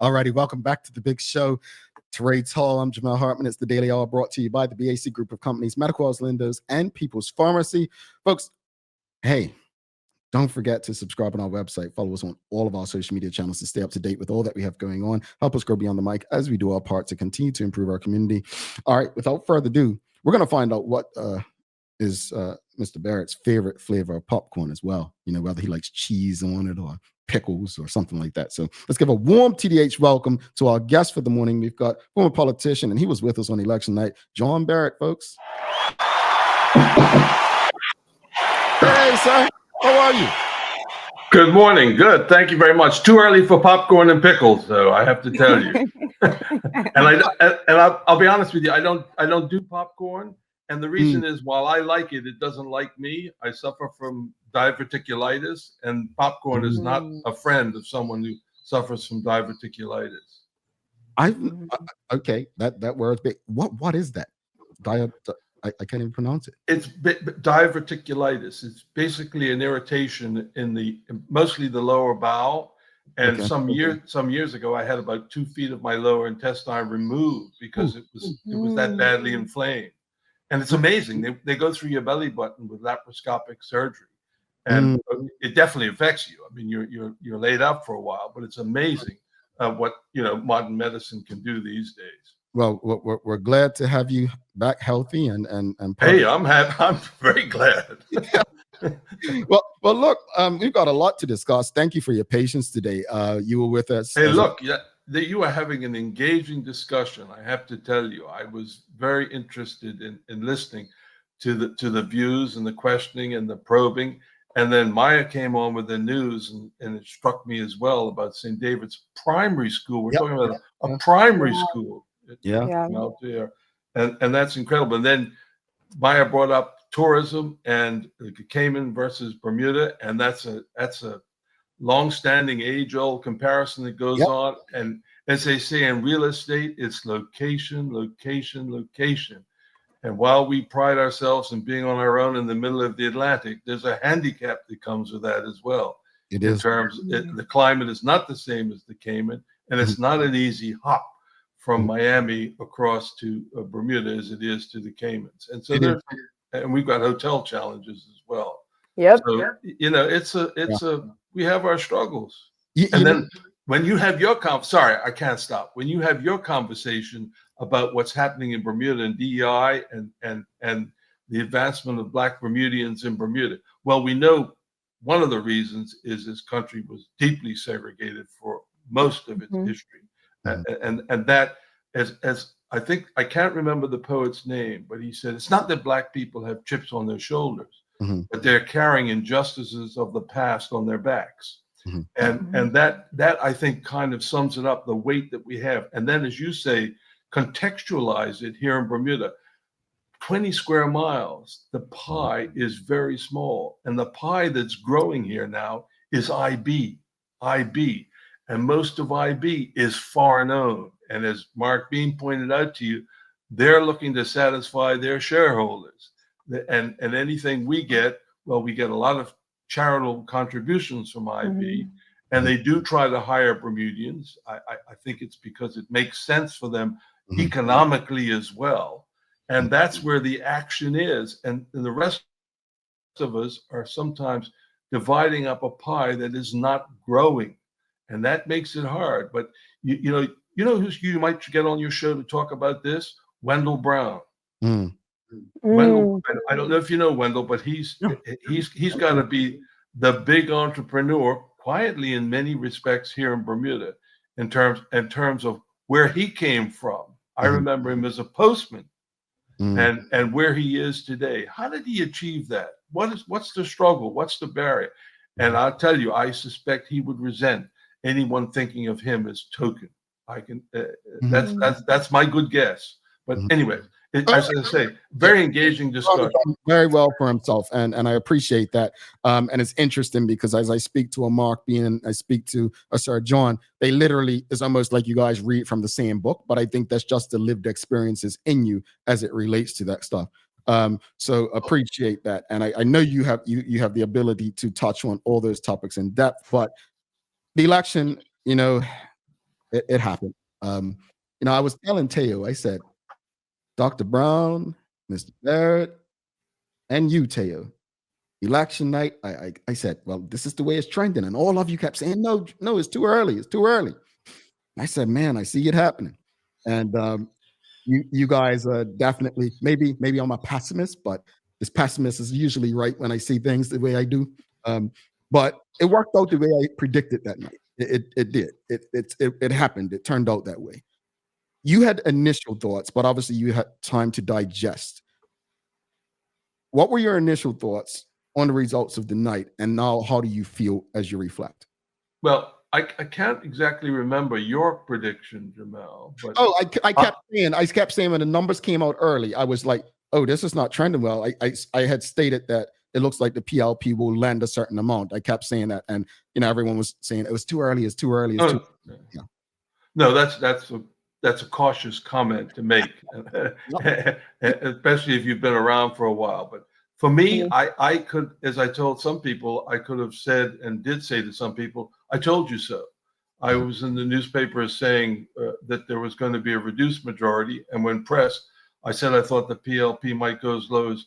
Alrighty, welcome back to the big show. Tierrai Tall, I'm Jamel Hartman. It's the Daily Hour brought to you by the BAC Group of Companies, Medical House Lindos, and People's Pharmacy. Folks, hey, don't forget to subscribe on our website. Follow us on all of our social media channels to stay up to date with all that we have going on. Help us grow beyond the mic as we do our part to continue to improve our community. All right, without further ado, we're going to find out what is Mr. Barritt's favorite flavor of popcorn as well. You know, whether he likes cheese on it or pickles or something like that. So let's give a warm TDH welcome to our guest for the morning. We've got former politician, and he was with us on election night, John Barritt, folks. Hey, sir. How are you? Good morning. Good. Thank you very much. Too early for popcorn and pickles, though, I have to tell you. I'll be honest with you. I don't do popcorn, and the reason is, while I like it, it doesn't like me. I suffer from diverticulitis, and popcorn is not a friend of someone who suffers from diverticulitis. Okay, that word's big. What is that? I can't even pronounce it. It's diverticulitis. It's basically an irritation in mostly the lower bowel. And some years ago, I had about 2 feet of my lower intestine removed because it was that badly inflamed. And it's amazing. They go through your belly button with laparoscopic surgery, and it definitely affects you. I mean, you're laid up for a while, but it's amazing what modern medicine can do these days. Well, we're glad to have you back healthy and hey, I'm happy. I'm very glad. well, look, we've got a lot to discuss. Thank you for your patience today. You were with us. Hey, look, you are having an engaging discussion. I have to tell you, I was very interested in listening to the views and the questioning and the probing. And then Maya came on with the news, and it struck me as well about St. David's Primary School. We're talking about a primary school. Out there, and that's incredible. And then Maya brought up tourism and Cayman versus Bermuda, and that's a long-standing, age-old comparison that goes on. And as they say in real estate, it's location, location, location. And while we pride ourselves in being on our own in the middle of the Atlantic, there's a handicap that comes with that as well. It is. The climate is not the same as the Cayman, and it's not an easy hop from Miami across to Bermuda as it is to the Caymans. And so and we've got hotel challenges as well. Yep. So we have our struggles. And then when you have your I can't stop. When you have your conversation about what's happening in Bermuda and DEI and the advancement of Black Bermudians in Bermuda, well, we know one of the reasons is this country was deeply segregated for most of its history. And that, as I think, I can't remember the poet's name, but he said, it's not that Black people have chips on their shoulders, but they're carrying injustices of the past on their backs. And that I think kind of sums it up, the weight that we have. And then, as you say, contextualize it here in Bermuda. 20 square miles, the pie is very small. And the pie that's growing here now is IB. And most of IB is foreign owned. And as Mark Bean pointed out to you, they're looking to satisfy their shareholders. And anything we get, well, we get a lot of charitable contributions from IB. And they do try to hire Bermudians. I think it's because it makes sense for them economically as well. And that's where the action is. And the rest of us are sometimes dividing up a pie that is not growing. And that makes it hard. But you know who you might get on your show to talk about this? Wendell Brown. Wendell, I don't know if you know Wendell, but he's got to be the big entrepreneur quietly in many respects here in Bermuda, in terms of where he came from. I remember him as a postman, and where he is today. How did he achieve that? What's the struggle? What's the barrier? And I'll tell you, I suspect he would resent anyone thinking of him as token. I can that's my good guess. But anyway, as I say, very engaging discussion. Very well for himself, and I appreciate that. And it's interesting because as I speak to a Mark Bean and I speak to a Sir John, they literally, it's almost like you guys read from the same book, but I think that's just the lived experiences in you as it relates to that stuff. So appreciate that, and I know you have the ability to touch on all those topics in depth. But the election, it happened. I was telling Teo, I said, Dr. Brown, Mr. Barrett, and you, Teo, election night, I said, well, this is the way it's trending. And all of you kept saying, no, it's too early. It's too early. I said, man, I see it happening. And you guys definitely, maybe I'm a pessimist, but this pessimist is usually right when I see things the way I do. But it worked out the way I predicted that night. It did. It happened. It turned out that way. You had initial thoughts, but obviously you had time to digest. What were your initial thoughts on the results of the night, and now how do you feel as you reflect? Well, I can't exactly remember your prediction, Jamel. But I kept saying when the numbers came out early, I was like, oh, this is not trending well. I had stated that it looks like the PLP will lend a certain amount. I kept saying that, and everyone was saying it was too early. It's too early. It's too. Yeah. No, that's a cautious comment to make, especially if you've been around for a while. But for me, I could, as I told some people, I could have said and did say to some people, I told you so. I was in the newspaper saying that there was going to be a reduced majority. And when pressed, I said I thought the PLP might go as low as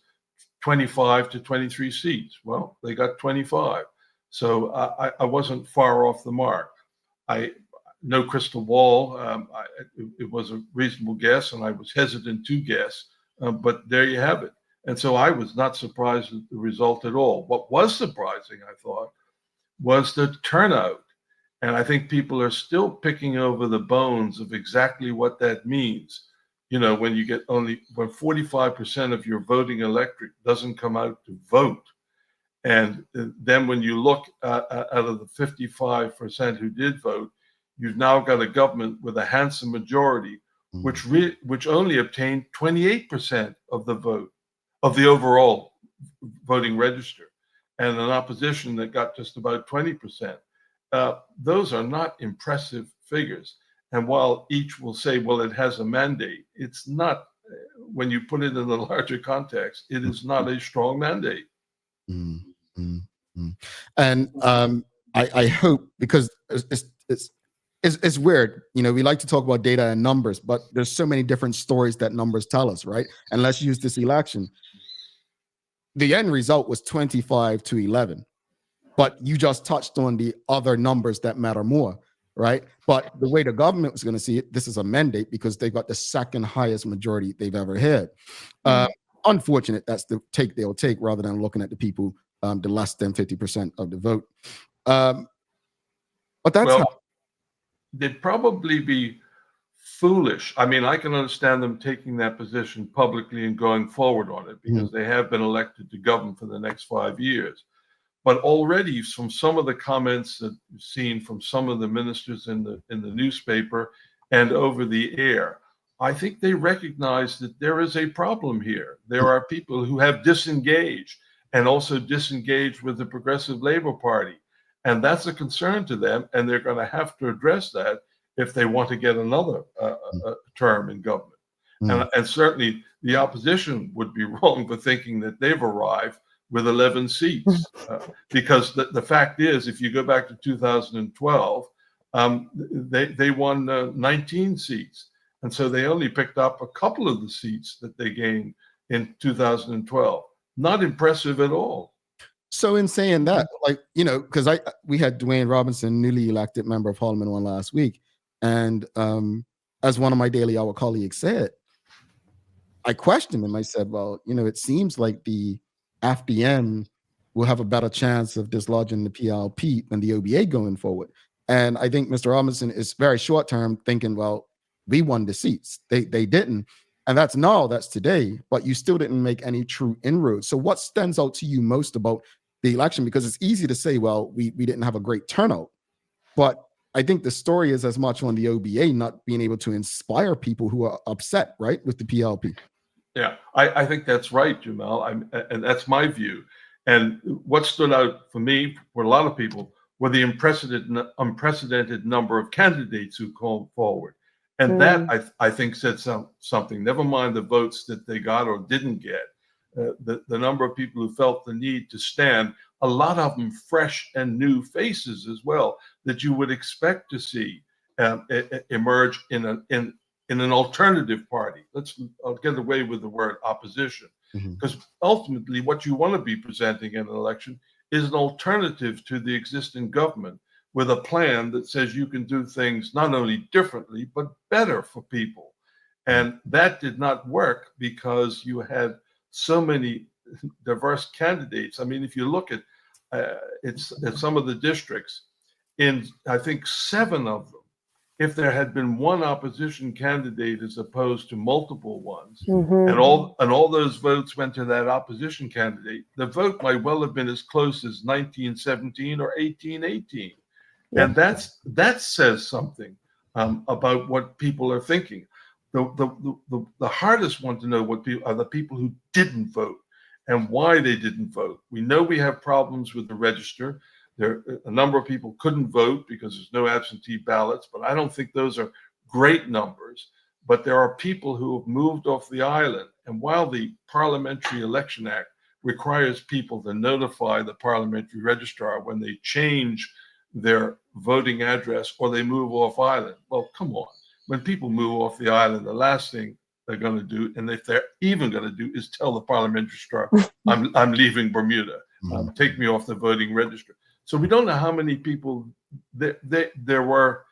25 to 23 seats. Well, they got 25. So I wasn't far off the mark. No crystal ball. It was a reasonable guess, and I was hesitant to guess. But there you have it. And so I was not surprised at the result at all. What was surprising, I thought, was the turnout. And I think people are still picking over the bones of exactly what that means. When you get when 45% of your voting electorate doesn't come out to vote. And then when you look out of the 55% who did vote, you've now got a government with a handsome majority, which only obtained 28% of the vote, of the overall voting register, and an opposition that got just about 20%. Those are not impressive figures. And while each will say, well, it has a mandate, it's not, when you put it in the larger context, it is not a strong mandate. And I hope, because it's weird, we like to talk about data and numbers, but there's so many different stories that numbers tell us, right? And let's use this election. The end result was 25-11, but you just touched on the other numbers that matter more, right? But the way the government was going to see it, this is a mandate because they've got the second highest majority they've ever had. Unfortunate, that's the take they'll take, rather than looking at the people, the less than 50% of the vote. But that's they'd probably be foolish. I mean, I can understand them taking that position publicly and going forward on it because they have been elected to govern for the next 5 years. But already from some of the comments that you've seen from some of the ministers in the newspaper and over the air, I think they recognize that there is a problem here. There are people who have disengaged and also disengaged with the Progressive Labor Party. And that's a concern to them, and they're going to have to address that if they want to get another term in government. And certainly the opposition would be wrong for thinking that they've arrived with 11 seats. Because the fact is, if you go back to 2012, they won 19 seats. And so they only picked up a couple of the seats that they gained in 2012. Not impressive at all. So in saying that, because we had Dwayne Robinson, newly elected member of Parliament, on last week, and as one of my Daily Hour colleagues said, I questioned him. I said, well, it seems like the FDM will have a better chance of dislodging the PLP than the OBA going forward. And I think Mr. Robinson is very short term thinking, well, we won the seats. They didn't. And that's today, but you still didn't make any true inroads. So what stands out to you most about the election? Because it's easy to say, well, we didn't have a great turnout, but I think the story is as much on the OBA not being able to inspire people who are upset, right, with the PLP. Yeah, I think that's right, Jamel, and that's my view. And what stood out for me, for a lot of people, were the unprecedented number of candidates who called forward. And that, I think, said something. Never mind the votes that they got or didn't get. The number of people who felt the need to stand, a lot of them fresh and new faces as well, that you would expect to see emerge in an alternative party. I'll get away with the word opposition, because ultimately what you want to be presenting in an election is an alternative to the existing government with a plan that says you can do things not only differently, but better for people. And that did not work because you had so many diverse candidates. I mean, if you look at some of the districts, in I think 7 of them, if there had been one opposition candidate as opposed to multiple ones, and all those votes went to that opposition candidate, the vote might well have been as close as 1917 or 1818. And that says something about what people are thinking. The hardest one to know are the people who didn't vote and why they didn't vote. We know we have problems with the register. A number of people couldn't vote because there's no absentee ballots, but I don't think those are great numbers. But there are people who have moved off the island. And while the Parliamentary Election Act requires people to notify the parliamentary registrar when they change their voting address or they move off island, well, come on. When people move off the island, the last thing they're going to do, and if they're even going to do, is tell the parliamentary registrar, I'm leaving Bermuda. Take me off the voting register. So we don't know how many people there were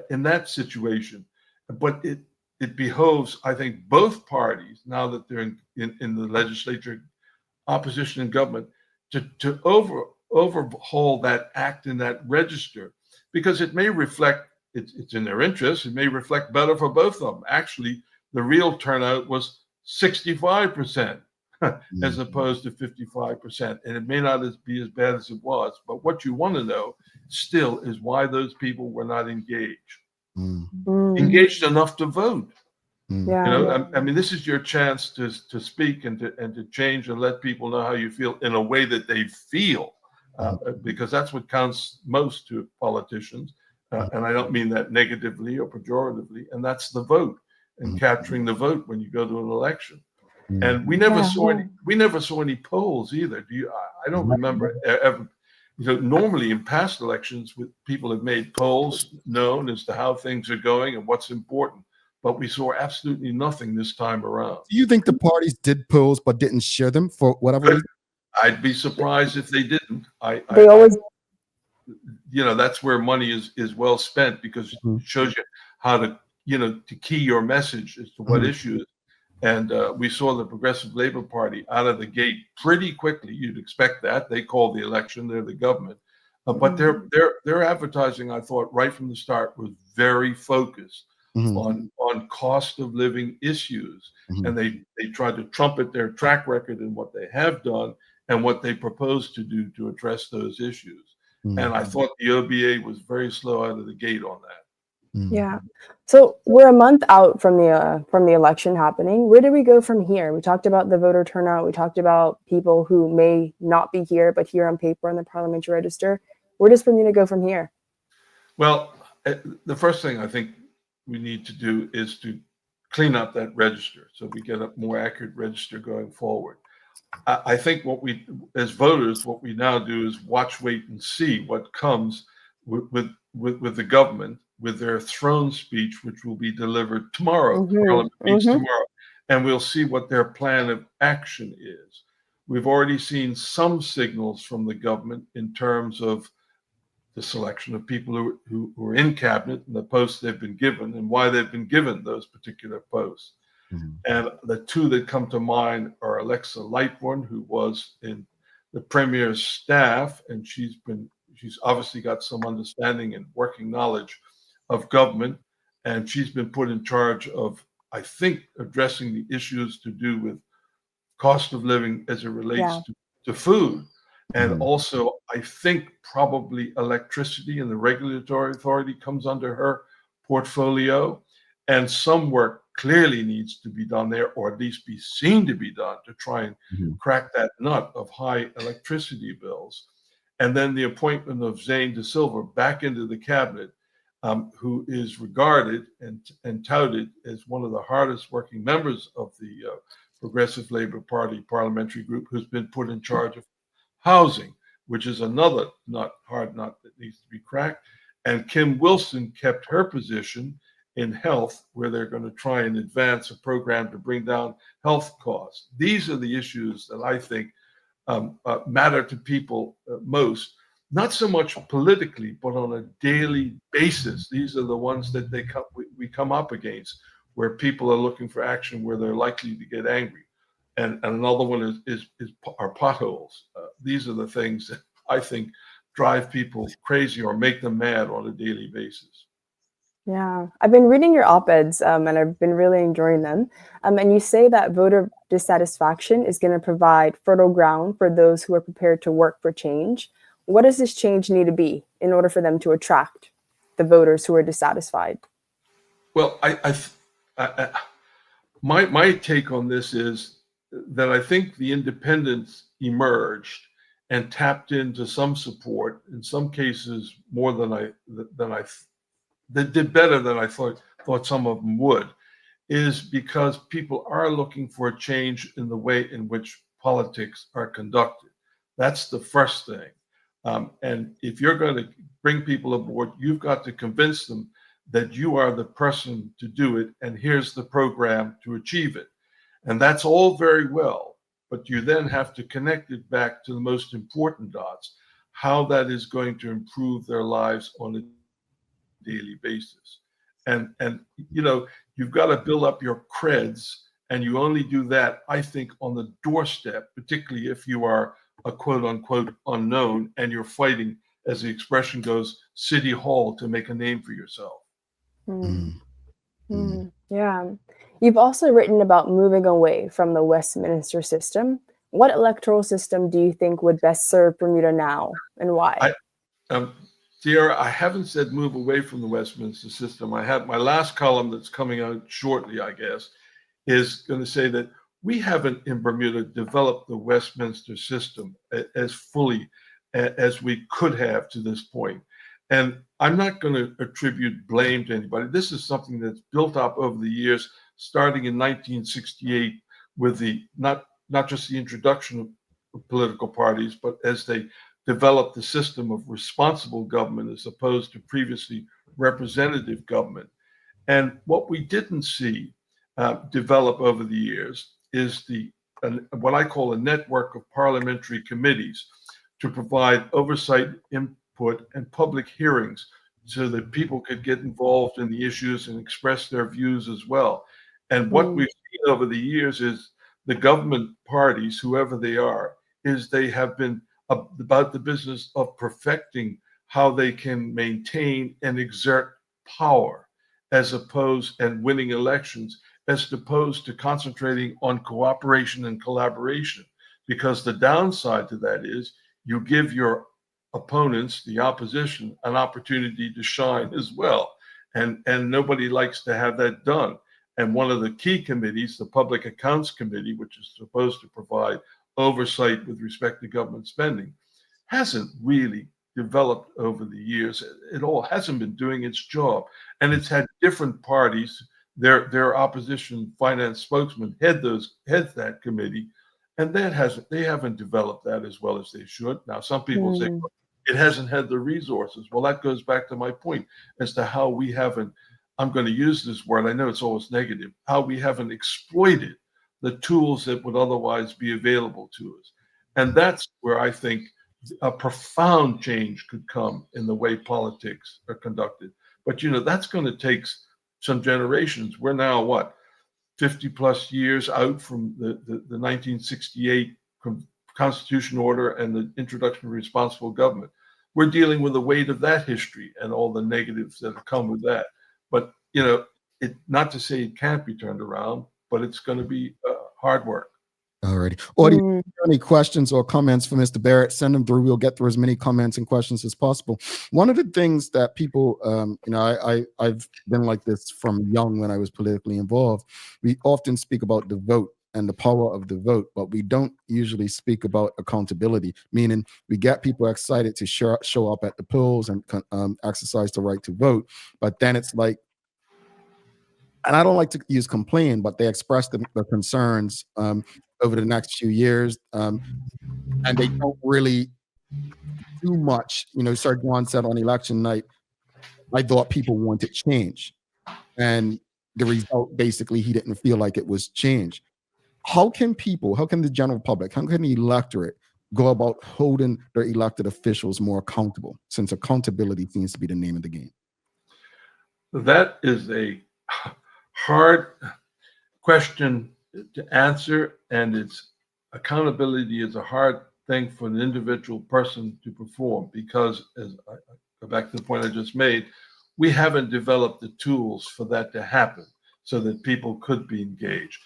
in that situation, but it behoves, I think, both parties, now that they're in the legislature, opposition and government, to overhaul that act in that register, because it may reflect, it's in their interest, it may reflect better for both of them. Actually, the real turnout was 65%. As opposed to 55%. And it may not be as bad as it was. But what you want to know still is why those people were not engaged. Engaged enough to vote. I mean, this is your chance to speak and to change and let people know how you feel in a way that they feel, because that's what counts most to politicians. And I don't mean that negatively or pejoratively. And that's the vote and capturing the vote when you go to an election. And we never saw any polls either. I don't remember ever. Normally in past elections, people have made polls known as to how things are going and what's important, but we saw absolutely nothing this time around. Do you think the parties did polls but didn't share them for whatever reason? I'd be surprised if they didn't. That's where money is well spent, because it shows you how to key your message as to what issues. And we saw the Progressive Labor Party out of the gate pretty quickly. You'd expect that. They called the election. They're the government. But their advertising, I thought, right from the start, was very focused on cost of living issues. And they tried to trumpet their track record and what they have done and what they propose to do to address those issues. And I thought the OBA was very slow out of the gate on that. Yeah. So we're a month out from the election happening. Where do we go from here? We talked about the voter turnout. We talked about people who may not be here, but here on paper in the parliamentary register. Where does Bermuda go from here? Well, the first thing I think we need to do is to clean up that register so we get a more accurate register going forward. I think as voters, what we now do is watch, wait, and see what comes with the government, with their throne speech, which will be delivered tomorrow. Parliament meets tomorrow, and we'll see what their plan of action is. We've already seen some signals from the government in terms of the selection of people who are in cabinet and the posts they've been given and why they've been given those particular posts. And the two that come to mind are Alexa Lightbourne, who was in the Premier's staff, and she's obviously got some understanding and working knowledge of government, and she's been put in charge of, I think, addressing the issues to do with cost of living as it relates to food. And also, I think probably electricity and the regulatory authority comes under her portfolio, and some work clearly needs to be done there, or at least be seen to be done, to try and crack that nut of high electricity bills. And then the appointment of Zane De Silva back into the cabinet, who is regarded and touted as one of the hardest working members of the Progressive Labor Party parliamentary group, who's been put in charge of housing, which is another hard nut that needs to be cracked. And Kim Wilson kept her position in health, where they're going to try and advance a program to bring down health costs. These are the issues that I think matter to people most, not so much politically, but on a daily basis. These are the ones that we come up against, where people are looking for action, where they're likely to get angry. And another one is our potholes. These are the things that I think drive people crazy or make them mad on a daily basis. Yeah, I've been reading your op-eds and I've been really enjoying them. And you say that voter dissatisfaction is going to provide fertile ground for those who are prepared to work for change. What does this change need to be in order for them to attract the voters who are dissatisfied? Well, my take on this is that I think the independents emerged and tapped into some support, in some cases more that did better than I thought some of them would, is because people are looking for a change in the way in which politics are conducted. That's the first thing. And if you're going to bring people aboard, you've got to convince them that you are the person to do it, and here's the program to achieve it. And that's all very well, but you then have to connect it back to the most important dots, how that is going to improve their lives on a daily basis. And you've got to build up your creds, and you only do that, I think, on the doorstep, particularly if you are a quote unquote unknown and you're fighting, as the expression goes, City Hall to make a name for yourself. Yeah. You've also written about moving away from the Westminster system. What electoral system do you think would best serve Bermuda now, and why? Tierra, I haven't said move away from the Westminster system. I have my last column that's coming out shortly, I guess, is going to say that we haven't in Bermuda developed the Westminster system as fully as we could have to this point. And I'm not going to attribute blame to anybody. This is something that's built up over the years, starting in 1968 with the not just the introduction of political parties, but as they developed the system of responsible government as opposed to previously representative government. And what we didn't see develop over the years is what I call a network of parliamentary committees to provide oversight, input, and public hearings so that people could get involved in the issues and express their views as well. And what we've seen over the years is the government parties, whoever they are, is they have been about the business of perfecting how they can maintain and exert power and winning elections, as opposed to concentrating on cooperation and collaboration. Because the downside to that is you give your opponents, the opposition, an opportunity to shine as well. And nobody likes to have that done. And one of the key committees, the Public Accounts Committee, which is supposed to provide oversight with respect to government spending, hasn't really developed over the years. It all hasn't been doing its job. And it's had different parties, their opposition finance spokesman heads that committee, and they haven't developed that as well as they should. Now, some people say it hasn't had the resources. Well, that goes back to my point as to how we haven't, I'm going to use this word, I know it's always negative, how we haven't exploited the tools that would otherwise be available to us. And that's where I think a profound change could come in the way politics are conducted. But, that's going to take some generations. We're now, 50 plus years out from the 1968 Constitution order and the introduction of responsible government. We're dealing with the weight of that history and all the negatives that have come with that. But, not to say it can't be turned around, but it's going to be hard work. All righty. Audience, any questions or comments for Mr. Barritt, send them through. We'll get through as many comments and questions as possible. One of the things that people, I've been like this from young when I was politically involved. We often speak about the vote and the power of the vote, but we don't usually speak about accountability, meaning we get people excited to show up at the polls and exercise the right to vote. But then it's like, and I don't like to use complain, but they express the concerns over the next few years, and they don't really do much. Sir John said on election night, I thought people wanted change. And the result, basically, he didn't feel like it was change. How can the general public, how can the electorate go about holding their elected officials more accountable, since accountability seems to be the name of the game? That is a hard question to answer, and it's accountability is a hard thing for an individual person to perform, because, as I go back to the point I just made, we haven't developed the tools for that to happen so that people could be engaged.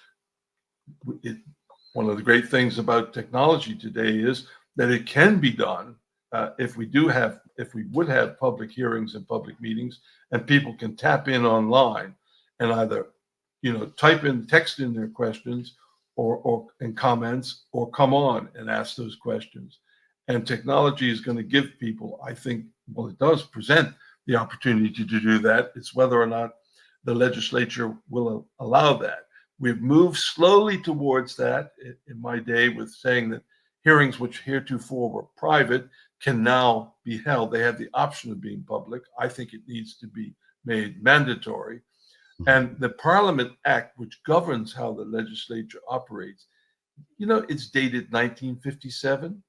One of the great things about technology today is that it can be done if we would have public hearings and public meetings, and people can tap in online and either text in their questions or in comments, or come on and ask those questions. And technology is going to give people, I think, well, it does present the opportunity to do that. It's whether or not the legislature will allow that. We've moved slowly towards that in my day, with saying that hearings which heretofore were private can now be held. They have the option of being public. I think it needs to be made mandatory. And the Parliament Act, which governs how the legislature operates, it's dated 1957.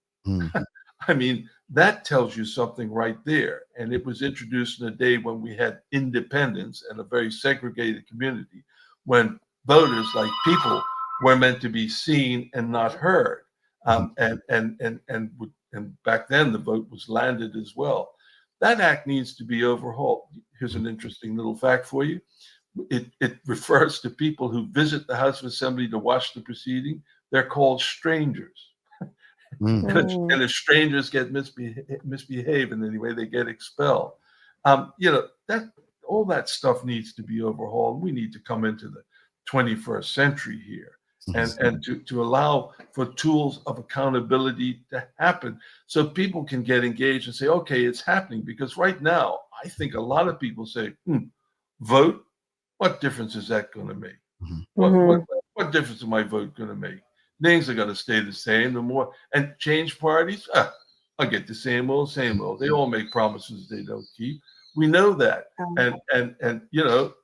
I mean, that tells you something right there. And it was introduced in a day when we had independence and a very segregated community, when voters, like people, were meant to be seen and not heard. And back then the vote was landed as well. That act needs to be overhauled. Here's an interesting little fact for you. It refers to people who visit the House of Assembly to watch the proceeding. They're called strangers. And if strangers get misbehave in any way, they get expelled. That all that stuff needs to be overhauled. We need to come into the 21st century here, and to allow for tools of accountability to happen, so people can get engaged and say, okay, it's happening. Because right now, I think a lot of people say, vote. What difference is that going to make? What difference is my vote going to make? Things are going to stay the same. The more and change parties, I get the same old. They all make promises they don't keep. We know that, and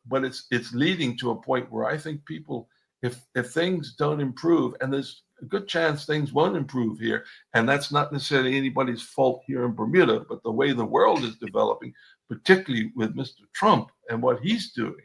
but it's leading to a point where I think people, if things don't improve, and there's a good chance things won't improve here, and that's not necessarily anybody's fault here in Bermuda, but the way the world is developing, particularly with Mr. Trump and what he's doing.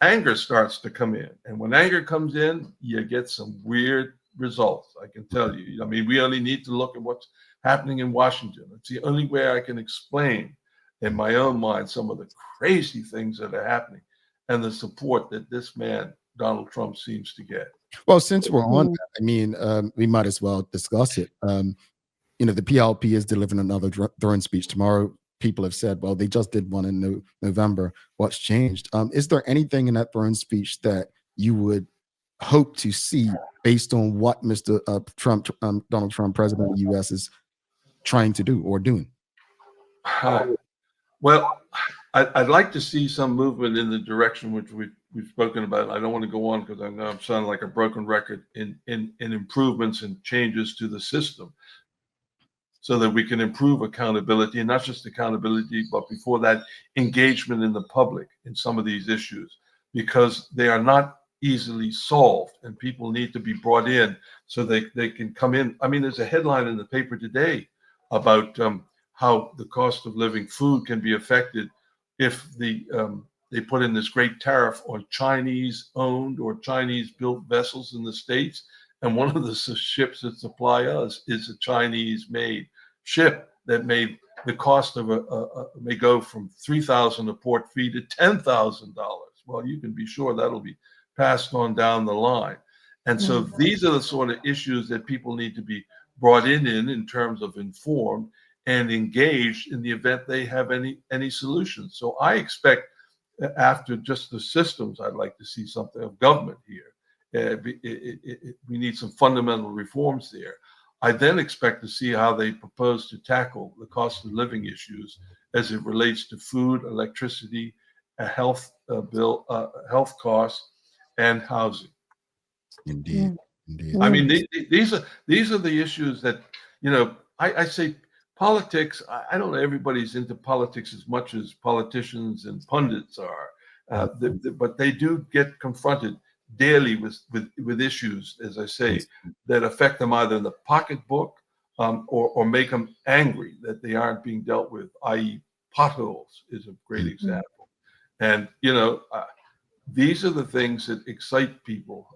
Anger starts to come in. And when anger comes in, you get some weird results, I can tell you. I mean, we only need to look at what's happening in Washington. It's the only way I can explain in my own mind some of the crazy things that are happening, and the support that this man, Donald Trump, seems to get. Well, since we're on that, I mean, we might as well discuss it. The PLP is delivering another throne speech tomorrow. People have said, well, they just did one in November. What's changed? Is there anything in that throne speech that you would hope to see based on what Mr. Donald Trump, President of the U.S., is trying to do or doing? Well, I'd like to see some movement in the direction which we've spoken about. I don't want to go on because I know I'm sounding like a broken record in improvements and changes to the system, so that we can improve accountability, and not just accountability, but before that, engagement in the public in some of these issues, because they are not easily solved, and people need to be brought in so they can come in. I mean, there's a headline in the paper today about how the cost of living, food can be affected if they put in this great tariff on Chinese-owned or Chinese-built vessels in the States. And one of the ships that supply us is a Chinese-made ship that the cost of may go from $3,000 a port fee to $10,000. Well, you can be sure that'll be passed on down the line. And so these are the sort of issues that people need to be brought in terms of informed and engaged in the event they have any solutions. So I expect, after just the systems, I'd like to see something of government here. We need some fundamental reforms there. I then expect to see how they propose to tackle the cost of living issues as it relates to food, electricity, health health costs, and housing. Indeed. I mean, these are the issues that, I say politics, I don't know everybody's into politics as much as politicians and pundits are, but they do get confronted daily with issues, as I say, that affect them either in the pocketbook or make them angry that they aren't being dealt with, i.e. potholes is a great example. And, these are the things that excite people,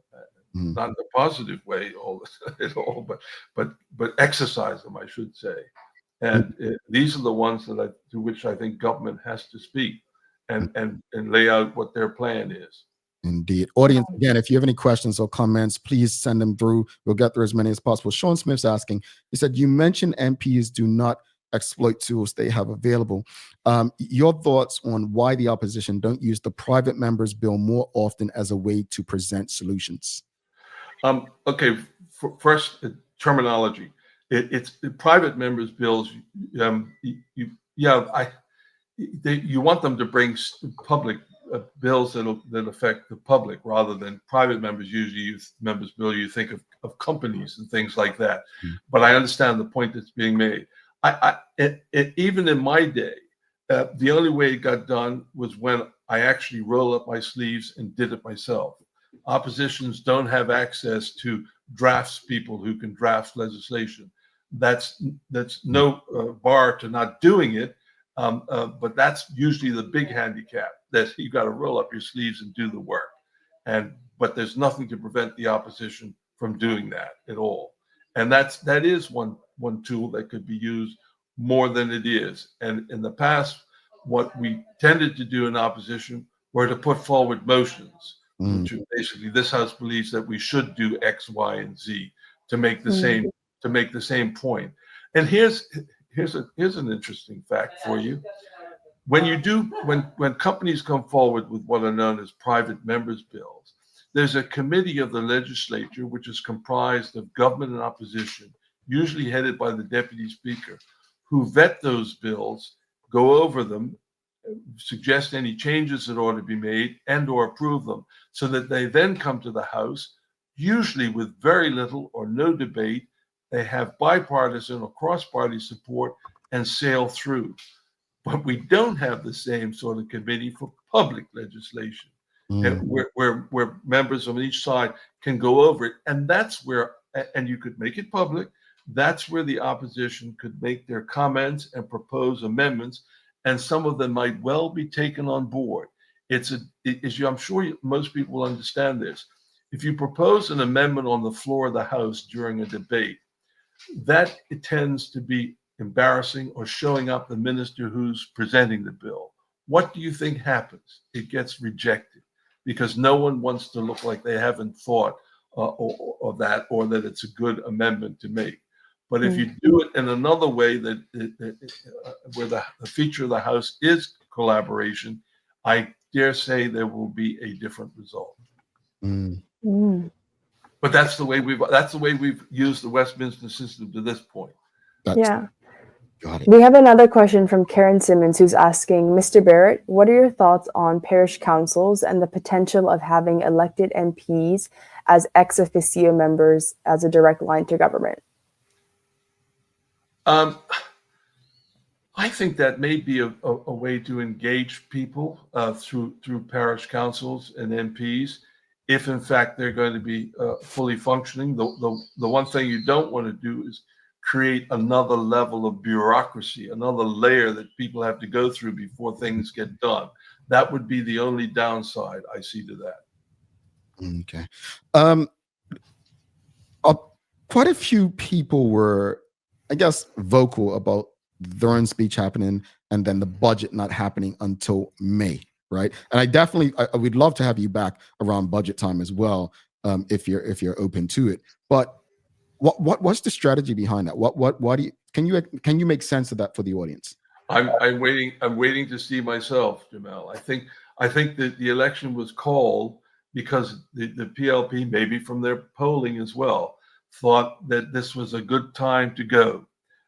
not in a positive way at all, but exercise them, I should say. And these are the ones to which I think government has to speak and lay out what their plan is. Indeed. Audience, again, if you have any questions or comments, please send them through. We'll get through as many as possible. Sean Smith's asking, he said, you mentioned MPs do not exploit tools they have available. Your thoughts on why the opposition don't use the private members bill more often as a way to present solutions? Okay, first, terminology. It's the private members bills. You want them to bring public bills that affect the public rather than private members. Usually, members bill, you think of companies and things like that. But I understand the point that's being made. Even in my day, the only way it got done was when I actually rolled up my sleeves and did it myself. Oppositions don't have access to draftspeople who can draft legislation. That's no bar to not doing it, but that's usually the big handicap, that you got to roll up your sleeves and do the work. But there's nothing to prevent the opposition from doing that at all. And that is one tool that could be used more than it is. And in the past, what we tended to do in opposition were to put forward motions, which are basically, this House believes that we should do X, Y, and Z to make the same point. And here's an interesting fact for you. When companies come forward with what are known as private members bills, there's a committee of the legislature which is comprised of government and opposition, usually headed by the deputy speaker, who vet those bills, go over them, suggest any changes that ought to be made, and or approve them, so that they then come to the House, usually with very little or no debate. They have bipartisan or cross-party support and sail through. But we don't have the same sort of committee for public legislation, and where members on each side can go over it. And that's where, and you could make it public, that's where the opposition could make their comments and propose amendments, and some of them might well be taken on board. I'm sure most people understand this. If you propose an amendment on the floor of the House during a debate, that it tends to be embarrassing or showing up the minister who's presenting the bill. What do you think happens? It gets rejected because no one wants to look like they haven't thought of that, or that it's a good amendment to make. But if you do it in another way where the feature of the House is collaboration, I dare say there will be a different result. But that's the way we've used the Westminster system to this point. Got it. We have another question from Karen Simmons, who's asking, Mr. Barritt, what are your thoughts on parish councils and the potential of having elected MPs as ex officio members as a direct line to government? I think that may be a way to engage people through parish councils and MPs, if in fact they're going to be fully functioning. The one thing you don't want to do is create another level of bureaucracy, another layer that people have to go through before things get done. That would be the only downside I see to that. Okay. Quite a few people were, I guess, vocal about their own speech happening and then the budget not happening until May, right? And I would love to have you back around budget time as well, if you're open to it. But what's the strategy behind that? Why do you, can you make sense of that for the audience? I'm waiting to see myself, Jamel. I think that the election was called because the PLP, maybe from their polling as well, thought that this was a good time to go,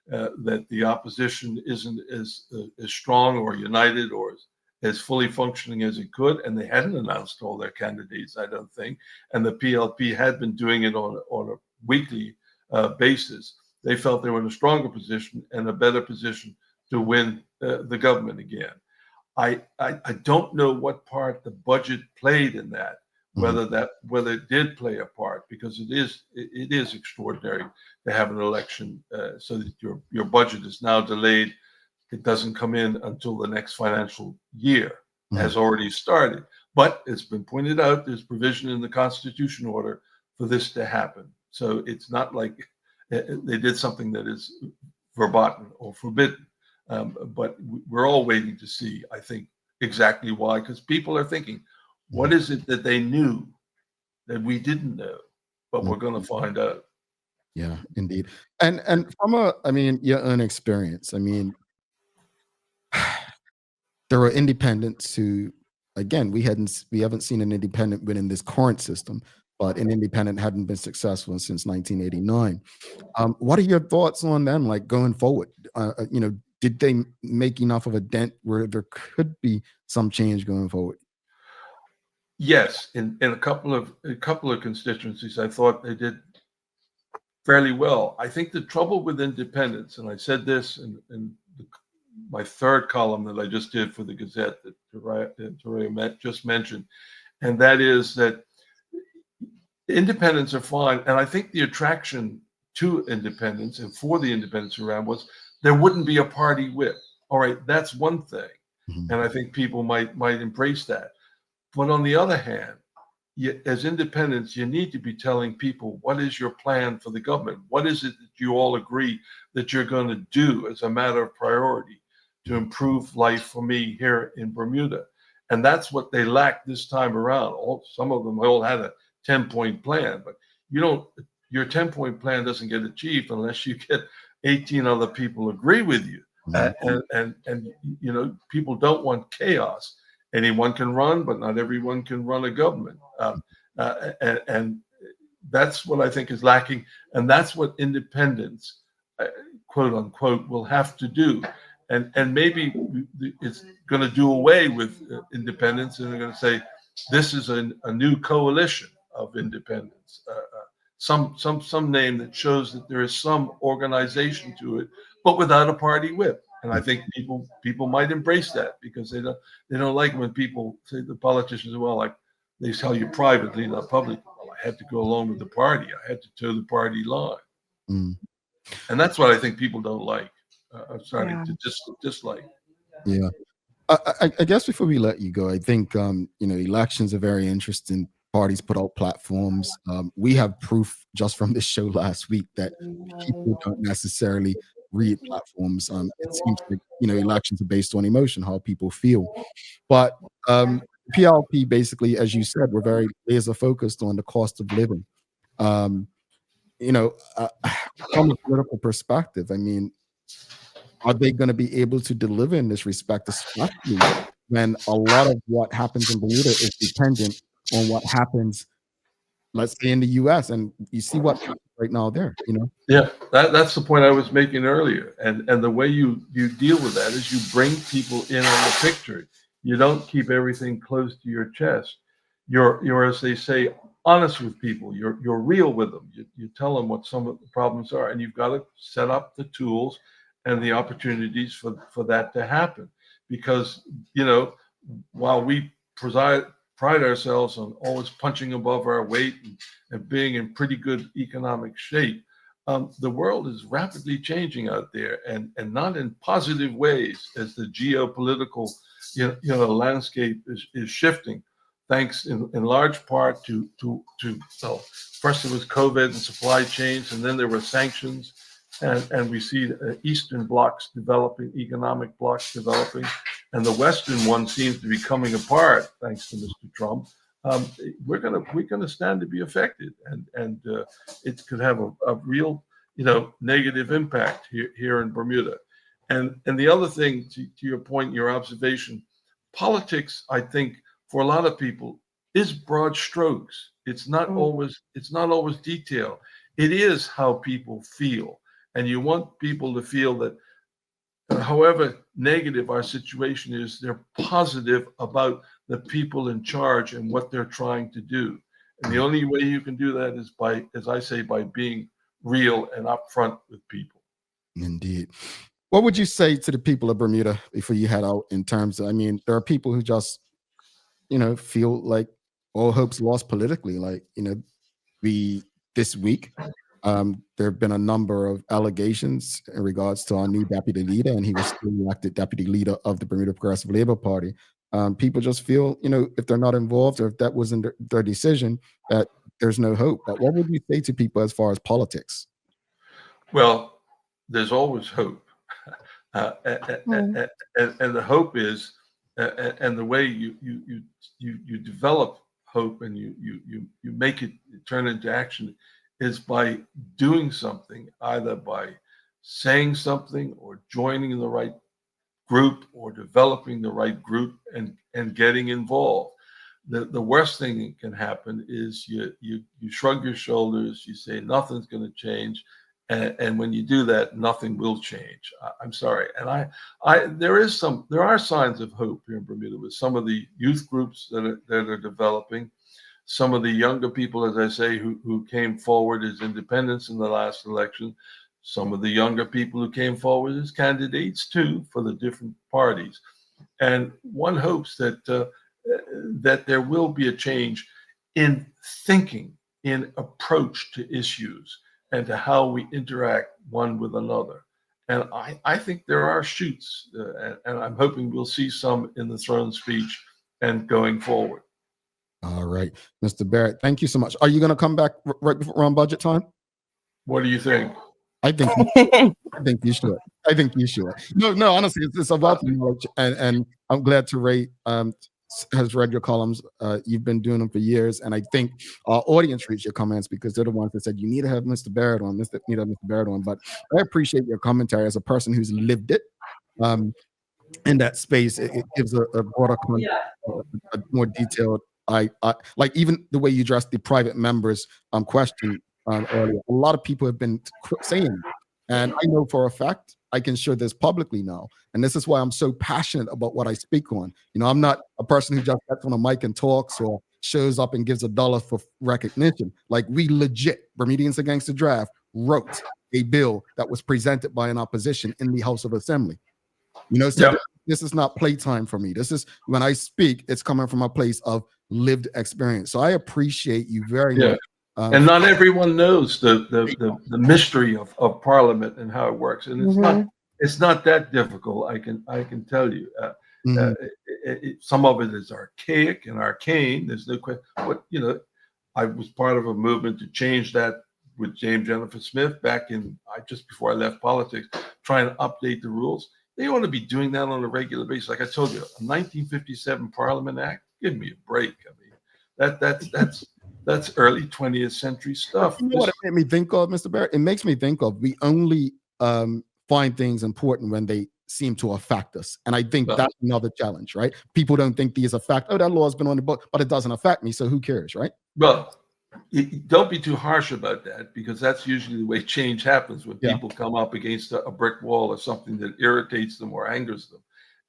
that the opposition isn't as strong or united or as fully functioning as it could, and they hadn't announced all their candidates, I don't think, and the PLP had been doing it on a weekly basis. they felt they were in a stronger position and a better position to win the government again. I don't know what part the budget played in that, whether it did play a part, because it is extraordinary to have an election so that your budget is now delayed. It doesn't come in until the next financial year has already started. But it's been pointed out there's provision in the Constitution order for this to happen. So it's not like they did something that is verboten or forbidden. But we're all waiting to see, I think, exactly why, because people are thinking, what is it that they knew that we didn't know, but we're going to find out? Yeah, indeed. And from your own experience, there are independents who, again, we haven't seen an independent win in this current system, but an independent hadn't been successful since 1989. What are your thoughts on them, like going forward? Did they make enough of a dent where there could be some change going forward? Yes, in a couple of constituencies, I thought they did fairly well. I think the trouble with independents, and I said this in my third column that I just did for the Gazette that Tierrai just mentioned, and that is that independents are fine. And I think the attraction to independents and for the independents around was there wouldn't be a party whip. All right, that's one thing. And I think people might embrace that. But on the other hand, as independents, you need to be telling people, what is your plan for the government? What is it that you all agree that you're going to do as a matter of priority to improve life for me here in Bermuda? And that's what they lacked this time around. Some of them all had a 10-point plan, but your 10-point plan doesn't get achieved unless you get 18 other people agree with you. And people don't want chaos. Anyone can run, but not everyone can run a government. And that's what I think is lacking. And that's what independents, quote unquote, will have to do. And maybe it's going to do away with independents, and they're going to say, this is a new coalition of independents. Some name that shows that there is some organization to it, but without a party whip. And I think people might embrace that, because they don't like when people say, the politicians, well, like they tell you privately, not publicly, well, I had to go along with the party. I had to toe the party line. And that's what I think people don't like. I'm starting to dislike. Yeah. I guess before we let you go, I think elections are very interesting. Parties put out platforms. We have proof just from this show last week that people don't necessarily read platforms. It seems like elections are based on emotion, how people feel. But PLP, basically, as you said, we're very laser focused on the cost of living. From a political perspective, are they going to be able to deliver in this respect, especially when a lot of what happens in Bermuda is dependent on what happens, let's say, in the US, and you see what's happening right now there, Yeah, that's the point I was making earlier. And the way you deal with that is you bring people in on the picture. You don't keep everything close to your chest. You're, as they say, honest with people. You're real with them. You tell them what some of the problems are, and you've got to set up the tools and the opportunities for that to happen. Because, while we pride ourselves on always punching above our weight and being in pretty good economic shape, the world is rapidly changing out there, and not in positive ways, as the geopolitical landscape is shifting, thanks in large part to first it was COVID and supply chains, and then there were sanctions. And we see Eastern blocks developing, economic blocks developing, and the Western one seems to be coming apart thanks to Mr. Trump. We're gonna stand to be affected, and it could have a real negative impact here in Bermuda. And the other thing, to your point, your observation, politics, I think, for a lot of people, is broad strokes. It's not always detail. It is how people feel. And you want people to feel that however negative our situation is, they're positive about the people in charge and what they're trying to do. And the only way you can do that is by, as I say, by being real and upfront with people. Indeed. What would you say to the people of Bermuda before you head out in terms of, I mean, there are people who just, feel like all hope's lost politically. Like, this week, there have been a number of allegations in regards to our new deputy leader, and he was still elected deputy leader of the Bermuda Progressive Labor Party. People just feel, if they're not involved or if that wasn't their decision, that there's no hope. But what would you say to people as far as politics? Well, there's always hope. And the hope is, and the way you develop hope and you make it turn into action is by doing something, either by saying something or joining the right group or developing the right group and getting involved. The worst thing that can happen is you shrug your shoulders, you say nothing's going to change. And when you do that, nothing will change. I'm sorry. And there are signs of hope here in Bermuda with some of the youth groups that are developing, some of the younger people, as I say, who came forward as independents in the last election, some of the younger people who came forward as candidates too for the different parties. And one hopes that there will be a change in thinking, in approach to issues, and to how we interact one with another. And I think there are shoots, and I'm hoping we'll see some in the throne speech and going forward. All right, Mr. Barritt, thank you so much. Are you going to come back right before around budget time? What do you think? I think you should. I think you should. No, honestly, it's about knowledge, and I'm glad Tierrai has read your columns. You've been doing them for years, and I think our audience reads your comments because they're the ones that said you need to have Mr. Barritt on. Mr. Barritt on. But I appreciate your commentary as a person who's lived it. In that space, it gives a broader context, a more detailed. I like even the way you addressed the private members question earlier. A lot of people have been saying, and I know for a fact I can share this publicly now. And this is why I'm so passionate about what I speak on. I'm not a person who just gets on a mic and talks or shows up and gives $1 for recognition. Like, we legit, Bermudians Against the Draft, wrote a bill that was presented by an opposition in the House of Assembly. So this is not playtime for me. This is, when I speak, it's coming from a place of lived experience. So I appreciate you very much. And not everyone knows the mystery of Parliament and how it works, and it's not that difficult. I can tell you. Some of it is archaic and arcane. There's no question. But I was part of a movement to change that with James Jennifer Smith back in just before I left politics, trying to update the rules. They ought to be doing that on a regular basis. Like I told you, a 1957 Parliament Act. Give me a break. I mean, that's early 20th century stuff. You know what it made me think of, Mr. Barritt? It makes me think of, we only find things important when they seem to affect us. And I think that's another challenge, right? People don't think these affect, that law has been on the book, but it doesn't affect me, so who cares, right? Well, don't be too harsh about that, because that's usually the way change happens when people come up against a brick wall or something that irritates them or angers them.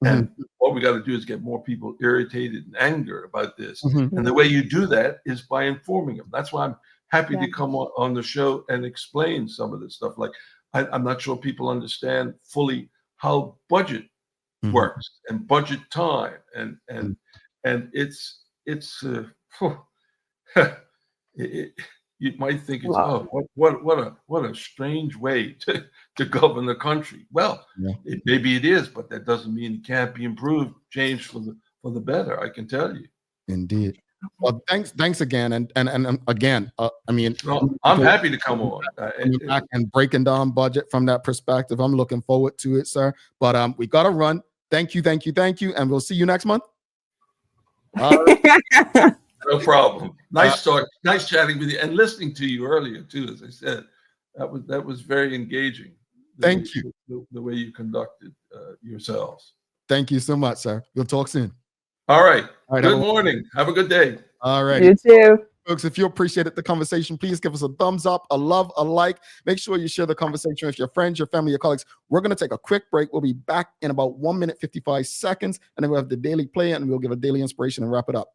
And what we got to do is get more people irritated and angered about this. And the way you do that is by informing them. That's why I'm happy to come on the show and explain some of this stuff. Like, I'm not sure people understand fully how budget works and budget time. And it's you might think it's what a strange way to govern the country. Well, maybe it is, but that doesn't mean it can't be improved, changed for the better. I can tell you. Indeed. Well, thanks again, and again, I mean, I'm happy to come on back and breaking down budget from that perspective. I'm looking forward to it, sir. But we got to run. Thank you, and we'll see you next month. No problem. Nice talk. Nice chatting with you and listening to you earlier too. As I said, that was very engaging. Thank you. The way you conducted yourselves. Thank you so much, sir. We'll talk soon. All right. Good morning. Have a good day. All right. You too. Folks, if you appreciated the conversation, please give us a thumbs up, a love, a like. Make sure you share the conversation with your friends, your family, your colleagues. We're going to take a quick break. We'll be back in about 1 minute, 55 seconds. And then we'll have the daily play and we'll give a daily inspiration and wrap it up.